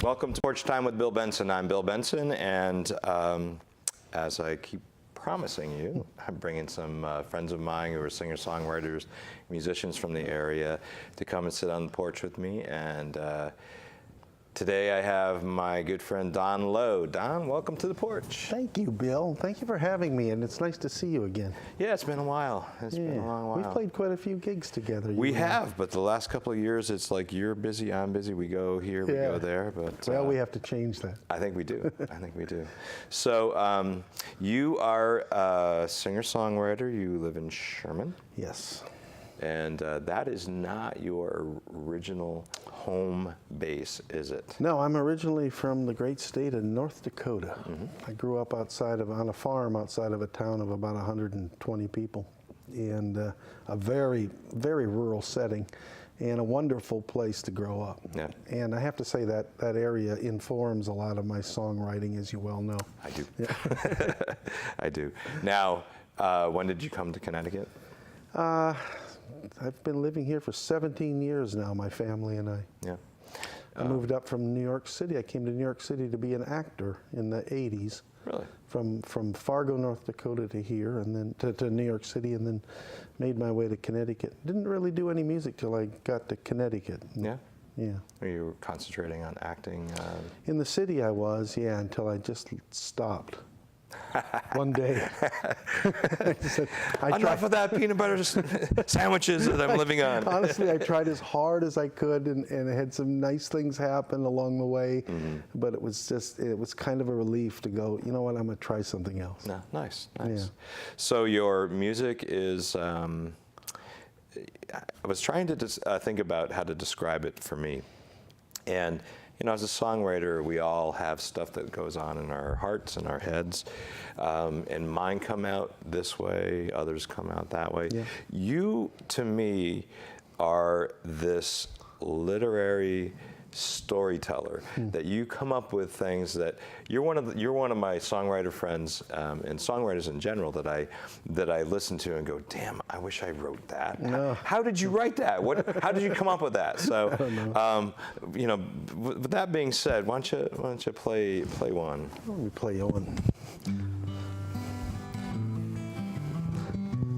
Welcome to Porch Time with Bill Benson. I'm Bill Benson, and as I keep promising you, I'm bringing some friends of mine who are singer-songwriters, musicians from the area to come and sit on the porch with me. And today I have my good friend Don Lowe. Don, welcome to the porch. Thank you, Bill. Thank you for having me, and it's nice to see you again. Yeah, it's been a while. It's been a long while. We've played quite a few gigs together. We have, but the last couple of years, it's like you're busy, I'm busy. We go here, we go there. But well, we have to change that. I think we do. I think we do. So you are a singer-songwriter. You live in Sherman. Yes. And that is not your original home base, is it? No, I'm originally from the great state of North Dakota. I grew up on a farm outside of a town of about 120 people, and a very, very rural setting, and a wonderful place to grow up. Yeah. And I have to say that that area informs a lot of my songwriting, as you well know. I do. Yeah. I do. Now, when did you come to Connecticut? I've been living here for 17 years now, my family and I. Yeah. I moved up from New York City. I came to New York City to be an actor in the 80s. Really? From Fargo, North Dakota to here, and then to New York City, and then made my way to Connecticut. Didn't really do any music till I got to Connecticut. Yeah? Yeah. Were you concentrating on acting? In the city I was, yeah, until I just stopped. One day. Enough of that peanut butter sandwiches that I'm living on. Honestly, I tried as hard as I could, and I had some nice things happen along the way, but it was kind of a relief to go, you know what, I'm going to try something else. No, nice. Yeah. So your music is, I was trying to think about how to describe it for me. And you know, as a songwriter, we all have stuff that goes on in our hearts and our heads, and mine come out this way, others come out that way. Yeah. You, to me, are this literary storyteller, that you come up with things that you're one of my songwriter friends, and songwriters in general that I listen to and go, damn, I wish I wrote that. No. How did you write that? How did you come up with that? So, you know, with that being said, why don't you play one? Let me play one.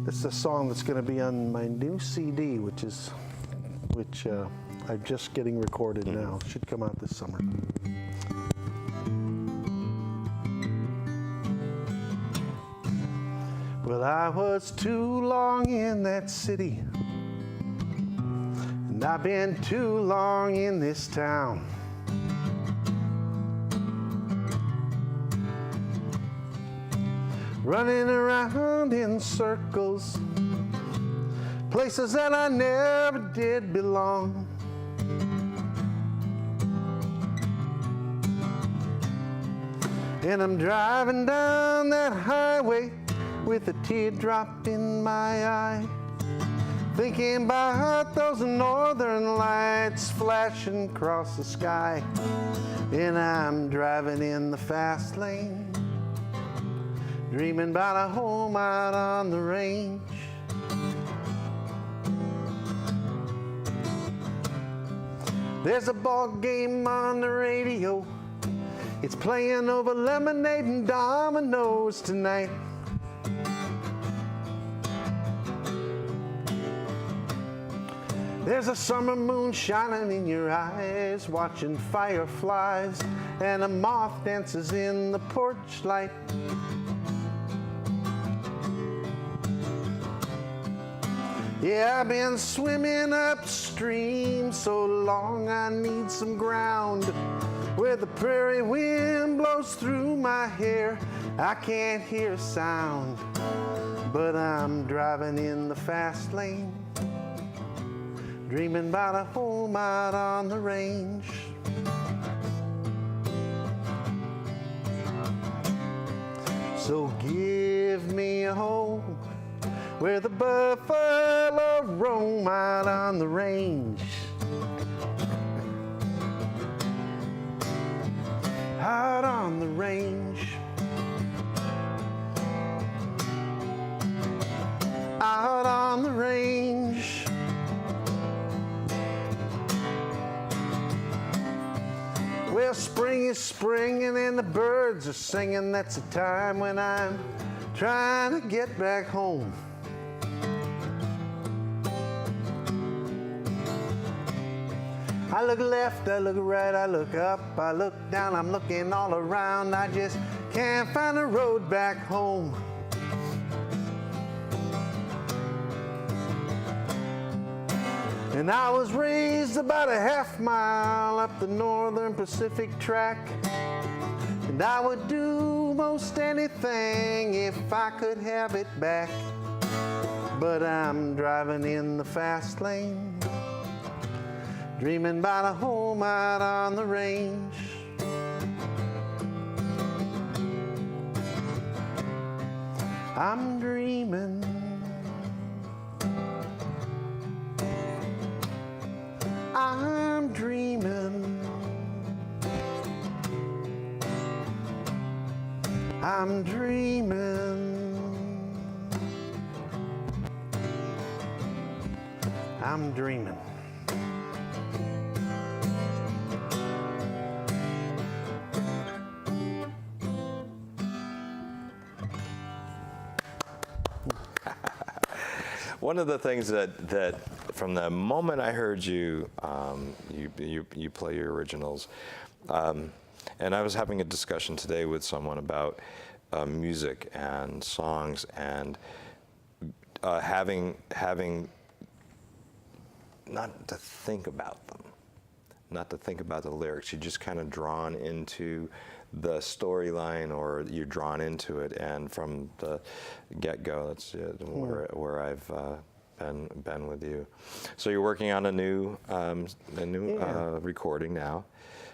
This is a song that's going to be on my new CD, which I'm just getting recorded now. Should come out this summer. Well, I was too long in that city, and I've been too long in this town. Running around in circles, places that I never did belong. And I'm driving down that highway with a teardrop in my eye, thinking about those northern lights flashing across the sky. And I'm driving in the fast lane, dreaming about a home out on the range. There's a ball game on the radio. It's playing over lemonade and dominoes tonight. There's a summer moon shining in your eyes, watching fireflies, and a moth dances in the porch light. Yeah, I've been swimming upstream so long I need some ground where the prairie wind blows through my hair. I can't hear a sound, but I'm driving in the fast lane, dreaming about a home out on the range. So give me a home where the buffalo roam out on the range. Out on the range. Out on the range. Well, spring is springing and the birds are singing. That's the time when I'm trying to get back home. I look left, I look right, I look up, I look down, I'm looking all around. I just can't find a road back home. And I was raised about a half mile up the Northern Pacific track. And I would do most anything if I could have it back. But I'm driving in the fast lane, dreaming about a home out on the range. I'm dreaming. I'm dreaming. I'm dreaming. I'm dreaming. One of the things that from the moment I heard you, you play your originals, and I was having a discussion today with someone about music and songs and having not to think about them, not to think about the lyrics. You're just kind of drawn into the storyline, or you're drawn into it, and from the get-go, that's where I've been with you. So you're working on a new recording now.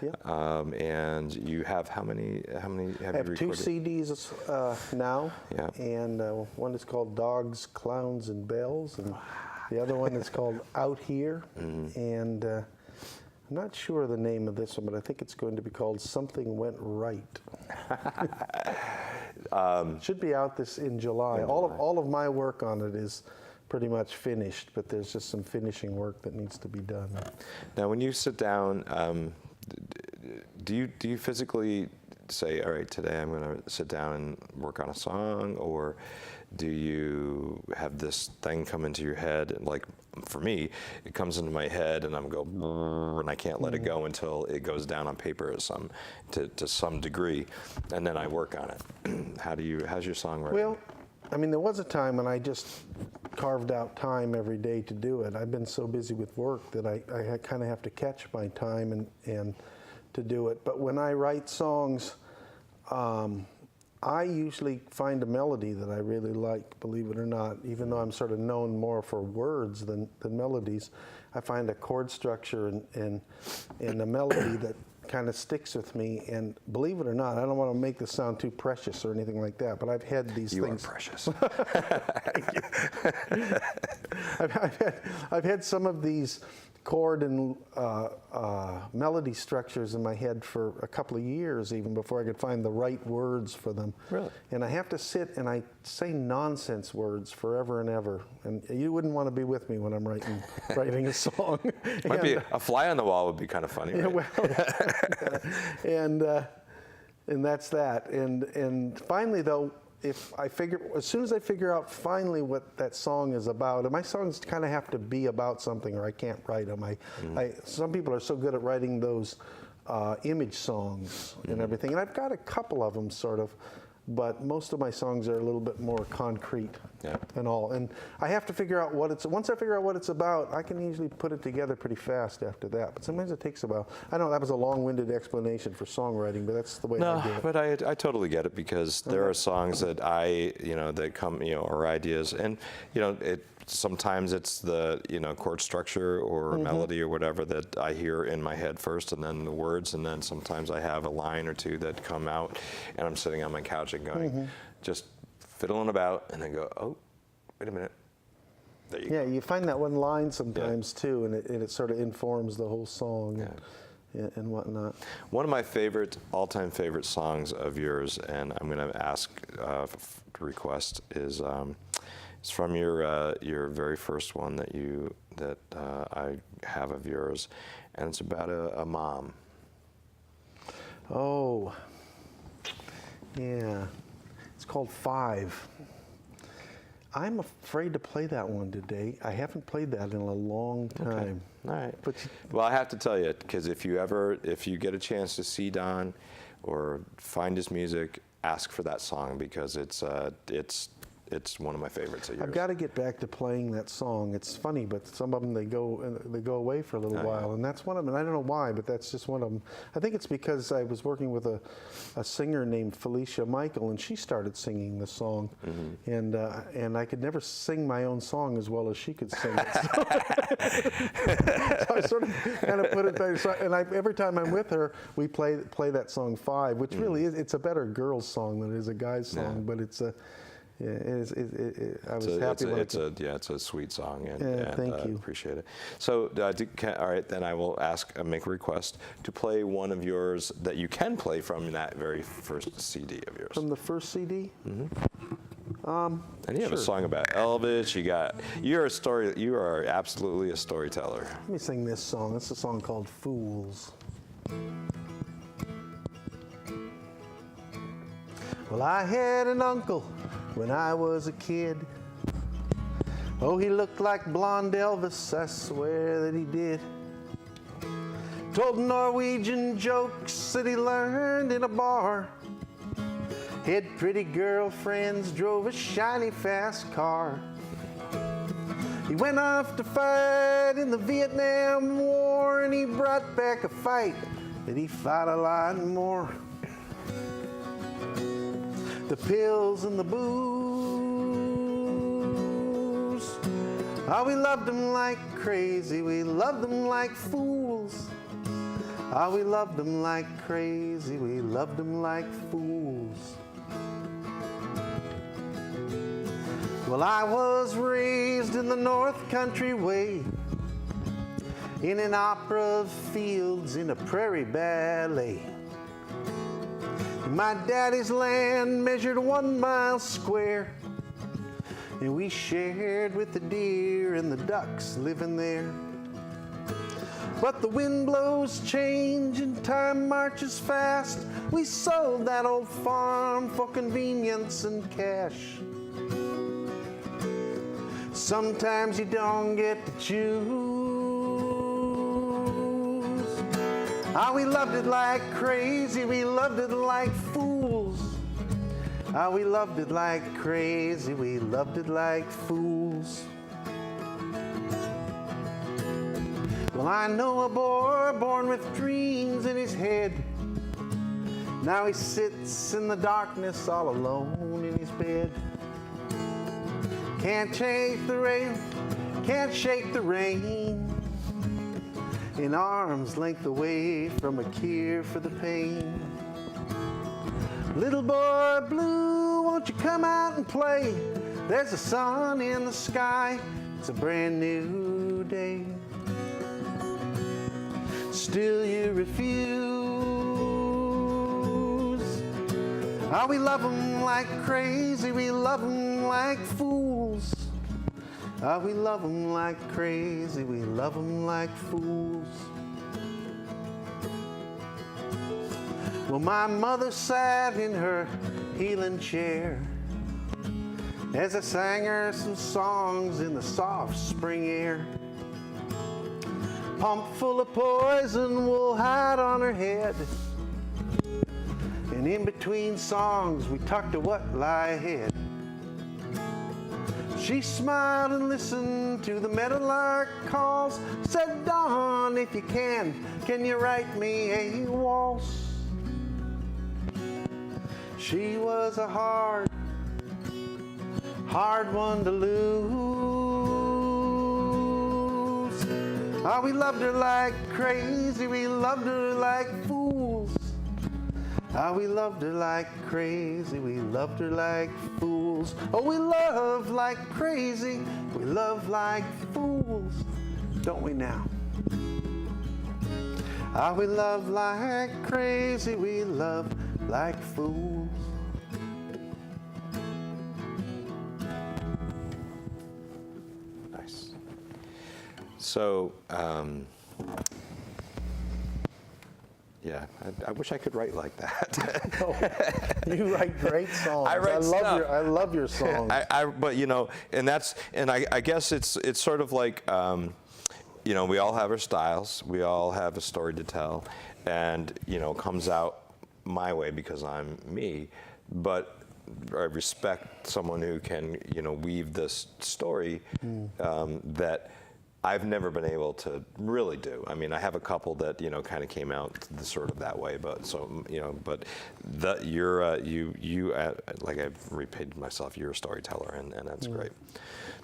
Yeah. And you have how many have you recorded? I have 2 CDs now, Yeah. and one is called Dogs, Clowns, and Bells, and the other one is called Out Here, and I'm not sure the name of this one, but I think it's going to be called Something Went Right. Should be out in July. All of my work on it is pretty much finished, but there's just some finishing work that needs to be done. Now, when you sit down, do you physically say, all right, today I'm going to sit down and work on a song, or do you have this thing come into your head? And like for me, it comes into my head and I'm and I can't let it go until it goes down on paper to some degree, and then I work on it. How's your songwriting? Well, I mean, there was a time when I just carved out time every day to do it. I've been so busy with work that I kind of have to catch my time and to do it. But when I write songs, I usually find a melody that I really like, believe it or not. Even though I'm sort of known more for words than melodies, I find a chord structure and a melody that kind of sticks with me. And believe it or not, I don't want to make this sound too precious or anything like that, but I've had these you things. You are precious. I've had some of these chord and melody structures in my head for a couple of years, even before I could find the right words for them. Really? And I have to sit and I say nonsense words forever and ever. And you wouldn't want to be with me when I'm writing a song. Might be a fly on the wall would be kind of funny. Yeah, right? well, and that's that. And finally, though, as soon as I figure out finally what that song is about, and my songs kind of have to be about something, or I can't write them. Some people are so good at writing those image songs and everything, and I've got a couple of them sort of, but most of my songs are a little bit more concrete and all. And I have to figure out once I figure out what it's about, I can usually put it together pretty fast after that. But sometimes it takes a while. I know that was a long-winded explanation for songwriting, but that's the way I do it. But I totally get it, because there are songs that that come, or ideas, and, sometimes it's the, chord structure or melody or whatever that I hear in my head first, and then the words, and then sometimes I have a line or two that come out, and I'm sitting on my couch and going, just fiddling about, and then go, oh, wait a minute. There you go. You find that one line sometimes too, and it sort of informs the whole song and whatnot. One of my all-time favorite songs of yours, and I'm going to ask request, is it's from your very first one that I have of yours, and it's about a mom. Oh, yeah. It's called Five. I'm afraid to play that one today. I haven't played that in a long time. All right. But Well, I have to tell you, because if you get a chance to see Don or find his music, ask for that song, because it's one of my favorites of yours. I've got to get back to playing that song. It's funny, but some of them they go away for a little while, and that's one of them. And I don't know why, but that's just one of them. I think it's because I was working with a singer named Felicia Michael, and she started singing the song, and I could never sing my own song as well as she could sing it. So I sort of kind of put it there. So, and every time I'm with her, we play that song Five, which really it's a better girl's song than it is a guy's song, but it's a Yeah, I was happy when it's a sweet song, and thank you. Appreciate it. So, all right, then I will make a request to play one of yours that you can play from that very first CD of yours. From the first CD? And you have a song about Elvis. You are absolutely a storyteller. Let me sing this song. It's a song called Fools. Well, I had an uncle when I was a kid. Oh, he looked like blonde Elvis, I swear that he did. Told Norwegian jokes that he learned in a bar. Had pretty girlfriends, drove a shiny fast car. He went off to fight in the Vietnam War, and he brought back a fight that he fought a lot more. The pills and the booze. Oh, we loved them like crazy. We loved them like fools. Oh, we loved them like crazy. We loved them like fools. Well, I was raised in the North Country way, in an opera of fields in a prairie ballet. My daddy's land measured 1 mile square, and we shared with the deer and the ducks living there. But the wind blows change and time marches fast. We sold that old farm for convenience and cash. Sometimes you don't get to choose. Ah, we loved it like crazy, we loved it like fools. Ah, we loved it like crazy, we loved it like fools. Well, I know a boy born with dreams in his head. Now he sits in the darkness all alone in his bed. Can't shake the rain, can't shake the rain. An arm's length away from a cure for the pain. Little boy blue, won't you come out and play? There's a sun in the sky, it's a brand new day. Still you refuse. Oh, we love them like crazy, we love them like fools. Ah, we love them like crazy, we love them like fools. Well, my mother sat in her healing chair as I sang her some songs in the soft spring air. Pump full of poison we'll hide on her head, and in between songs we talked to what lie ahead. She smiled and listened to the meadowlark calls, said, Dawn, if you can you write me a waltz? She was a hard one to lose. Oh, we loved her like crazy, we loved her like fools. Ah, we loved her like crazy, we loved her like fools. Oh, we love like crazy, we love like fools. Don't we now? Ah, we love like crazy, we love like fools. Nice. So, yeah. I wish I could write like that. No, you write great songs. I write stuff. I love your songs. But you know, and I guess it's sort of like, you know, we all have our styles. We all have a story to tell, and you know, it comes out my way because I'm me. But I respect someone who can, you know, weave this story that I've never been able to really do. I mean, I have a couple that, you know, kind of came out sort of that way, but so, you know, but you're like I've repeated myself, you're a storyteller, and that's great.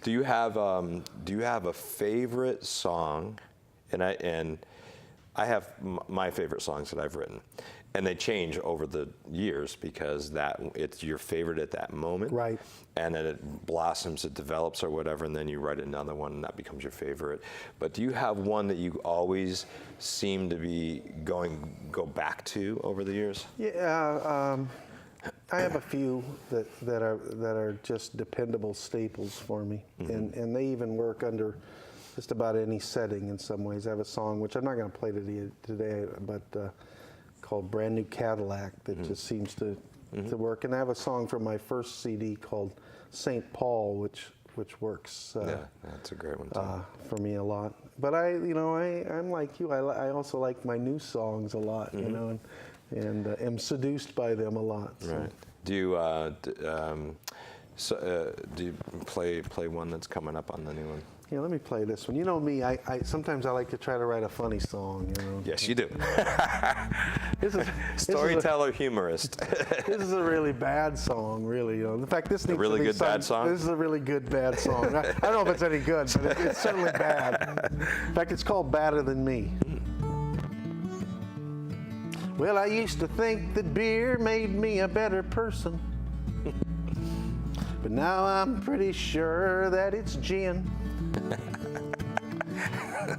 Do you have a favorite song? And I have my favorite songs that I've written. And they change over the years because it's your favorite at that moment. Right. And then it blossoms, it develops or whatever, and then you write another one and that becomes your favorite. But do you have one that you always seem to be go back to over the years? Yeah, I have a few that are just dependable staples for me. And they even work under just about any setting in some ways. I have a song, which I'm not gonna play today, but called Brand New Cadillac that just seems to work. And I have a song from my first CD called St. Paul, which works Yeah, that's a great one too. for me a lot. But I'm like you. I also like my new songs a lot, you know, and am seduced by them a lot. So. Right. Do you play one that's coming up on the new one? Yeah, let me play this one. You know me, I sometimes I like to try to write a funny song, you know. Yes, you do. Storyteller, humorist. This is a really bad song, really. You know. In fact, this needs really to be good bad song? This is a really good bad song. I don't know if it's any good, but it's certainly bad. In fact, it's called Badder Than Me. Well, I used to think that beer made me a better person. But now I'm pretty sure that it's gin.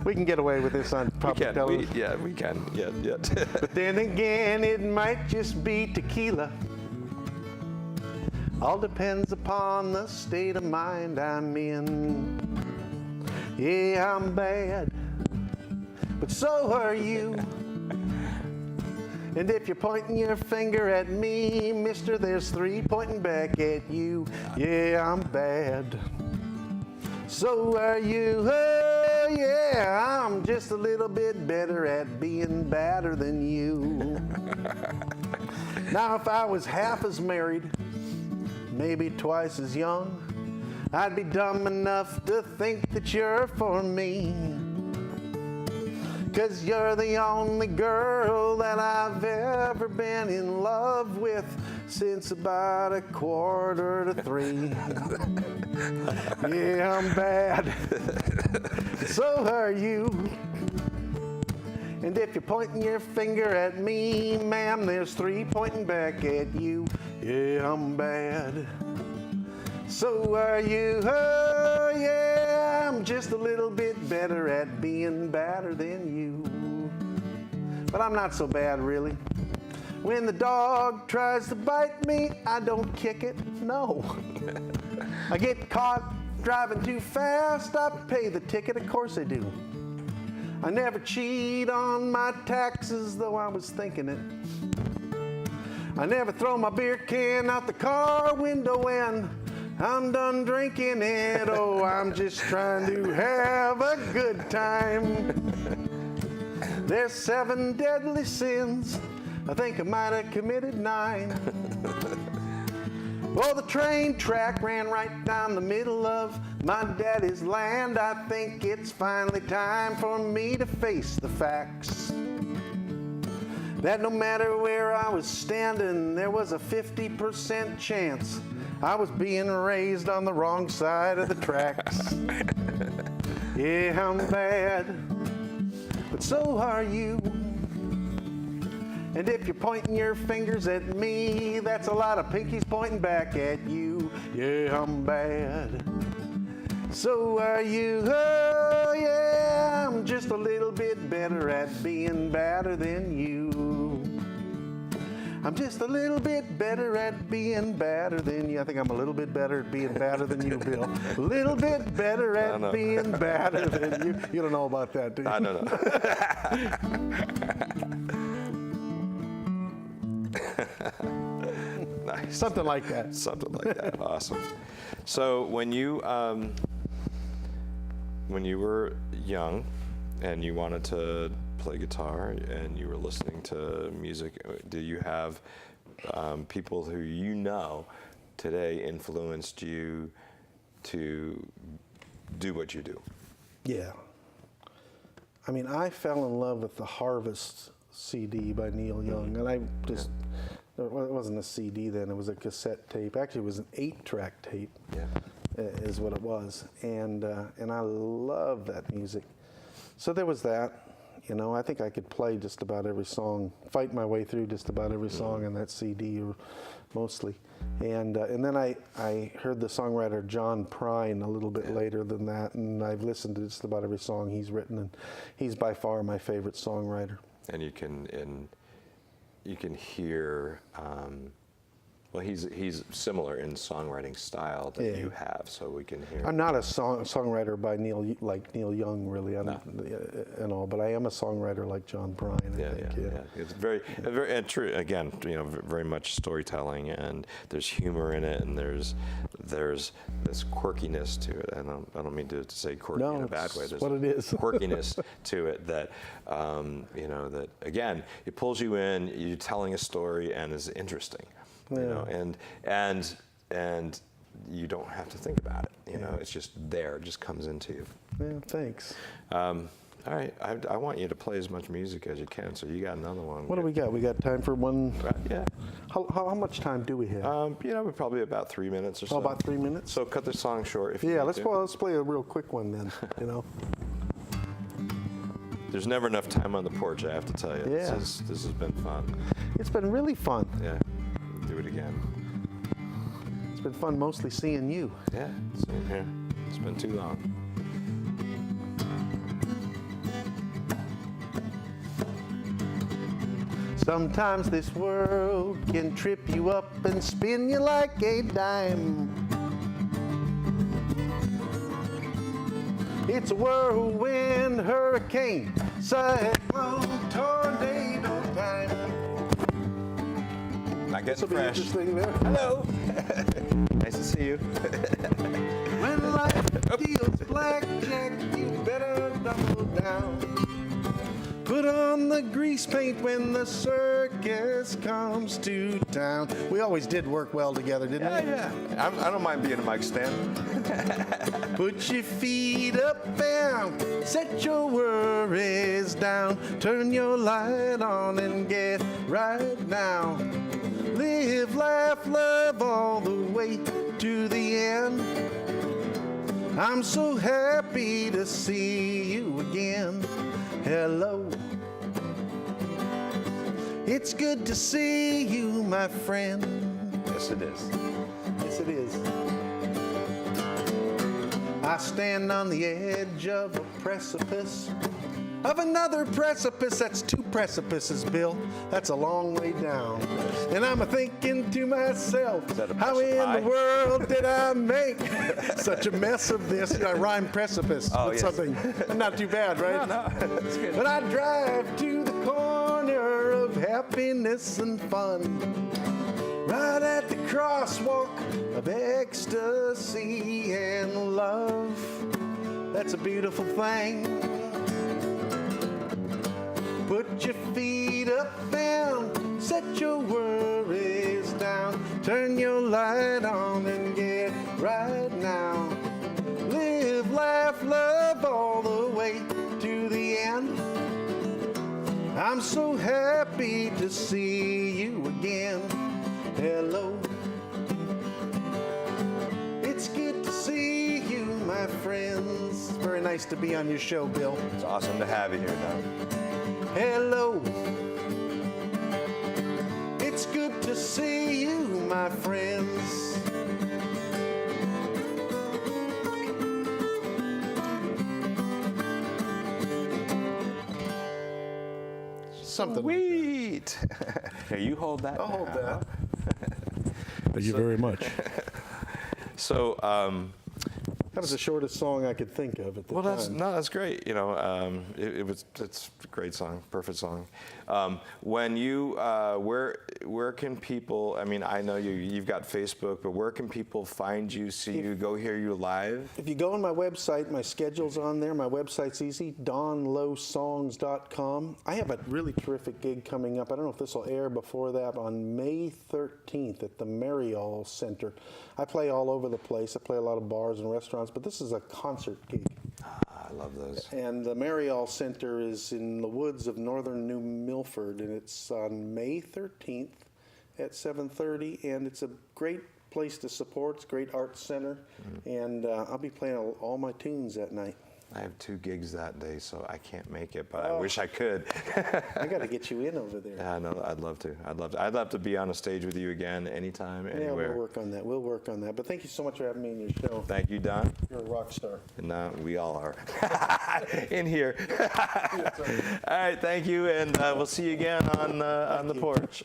We can get away with this on public television. We can. Yeah. But then again, it might just be tequila. All depends upon the state of mind I'm in. Yeah, I'm bad, but so are you. And if you're pointing your finger at me, mister, there's three pointing back at you. Yeah, I'm bad. So are you. Oh, yeah, I'm just a little bit better at being badder than you. Now, if I was half as married, maybe twice as young, I'd be dumb enough to think that you're for me. 'Cause you're the only girl that I've ever been in love with since about 2:45. Yeah, I'm bad. So are you. And if you're pointing your finger at me, ma'am, there's three pointing back at you. Yeah, I'm bad. So are you. Oh, yeah, I'm just a little bit better at being badder than you. But I'm not so bad, really. When the dog tries to bite me, I don't kick it, no. I get caught driving too fast, I pay the ticket, of course I do. I never cheat on my taxes, though I was thinking it. I never throw my beer can out the car window when I'm done drinking it. Oh, I'm just trying to have a good time. There's 7 deadly sins. I think I might have committed 9. Well, the train track ran right down the middle of my daddy's land. I think it's finally time for me to face the facts. That no matter where I was standing, there was a 50% chance I was being raised on the wrong side of the tracks. Yeah, I'm bad, but so are you. And if you're pointing your fingers at me, that's a lot of pinkies pointing back at you. Yeah, I'm bad. So are you. Oh, yeah, I'm just a little bit better at being badder than you. I'm just a little bit better at being badder than you. I think I'm a little bit better at being badder than you, Bill. A little bit better at being badder than you. You don't know about that, do you? I don't know. Something like that. Something like that. Awesome. So when you were young and you wanted to play guitar and you were listening to music, do you have people who you know today influenced you to do what you do? Yeah. I mean, I fell in love with the Harvest CD by Neil Young, and I just, it wasn't a CD then, it was a cassette tape. Actually, it was an 8-track tape, is what it was. And I love that music. So there was that. You know, I think I could play just about every song, fight my way through just about every song in that CD, or mostly. And then I heard the songwriter John Prine a little bit later than that, and I've listened to just about every song he's written, and he's by far my favorite songwriter. And you can hear. Well, he's similar in songwriting style that you have, so we can hear. I'm not a songwriter by Neil Young, really, and all, but I am a songwriter like John Prine. I think. It's very and true. Again, very much storytelling, and there's humor in it, and there's this quirkiness to it. And I don't mean to say quirky in a bad way. There's what it is. Quirkiness to it that that again, it pulls you in. You're telling a story and is interesting. And you don't have to think about it. It's just there. It just comes into you. Yeah, thanks. All right, I want you to play as much music as you can. So you got another one. What do we got? We got time for one? Yeah. How much time do we have? We're probably about 3 minutes or so. Oh, about 3 minutes? So cut the song short. If you need let's to. let's play a real quick one then. There's never enough time on the porch, I have to tell you. Yeah. This has been fun. It's been really fun. Yeah. Do it again. It's been fun mostly seeing you. Yeah, same here. It's been too long. Sometimes this world can trip you up and spin you like a dime. It's a whirlwind, hurricane, cyclone, tornado time. Not getting fresh. Interesting there. Hello. Nice to see you. When life deals blackjack, you better double down. Put on the grease paint when the circus comes to town. We always did work well together, didn't we? Yeah. I don't mind being a mic stand. Put your feet up and set your worries down. Turn your light on and get right now. Live, laugh, love all the way to the end. I'm so happy to see you again. Hello. It's good to see you, my friend. Yes, it is. Yes, it is. I stand on the edge of a precipice, of another precipice. That's 2 precipices, Bill. That's a long way down. And I'm a-thinking to myself, how in the world did I make such a mess of this? I rhyme precipice with something. Not too bad, right? No, that's good. But I drive to the corner of happiness and fun, right at the crosswalk of ecstasy and love. That's a beautiful thing. Put your feet up and set your worries down. Turn your light on and get right now. Live, laugh, love all the way to the end. I'm so happy to see you again. Hello. It's good to see you, my friends. Very nice to be on your show, Bill. It's awesome to have you here, Doug. Hello. It's good to see you, my friends. Something. Sweet. Here, you hold that. I'll hold that. Thank you very much. So, That was the shortest song I could think of at the time. That's great. You know, it's a great song, perfect song. When you, where can people? I mean, I know you've got Facebook, but where can people find you, see you, go hear you live? If you go on my website, my schedule's on there. My website's easy, donlowsongs.com. I have a really terrific gig coming up. I don't know if this will air before that, on May 13th at the Mariol Center. I play all over the place. I play a lot of bars and restaurants, but this is a concert gig. I love those. And the Mariol Center is in the woods of northern New Milford, and it's on May 13th at 7:30, and it's a great place to support. It's a great arts center, and I'll be playing all my tunes that night. I have 2 gigs that day, so I can't make it, but I wish I could. I got to get you in over there. Yeah, no, I'd love to. I'd love to be on a stage with you again, anytime, anywhere. Yeah, we'll work on that. We'll work on that. But thank you so much for having me in your show. Thank you, Don. You're a rock star. And we all are. In here. All right, thank you, and we'll see you again on the porch.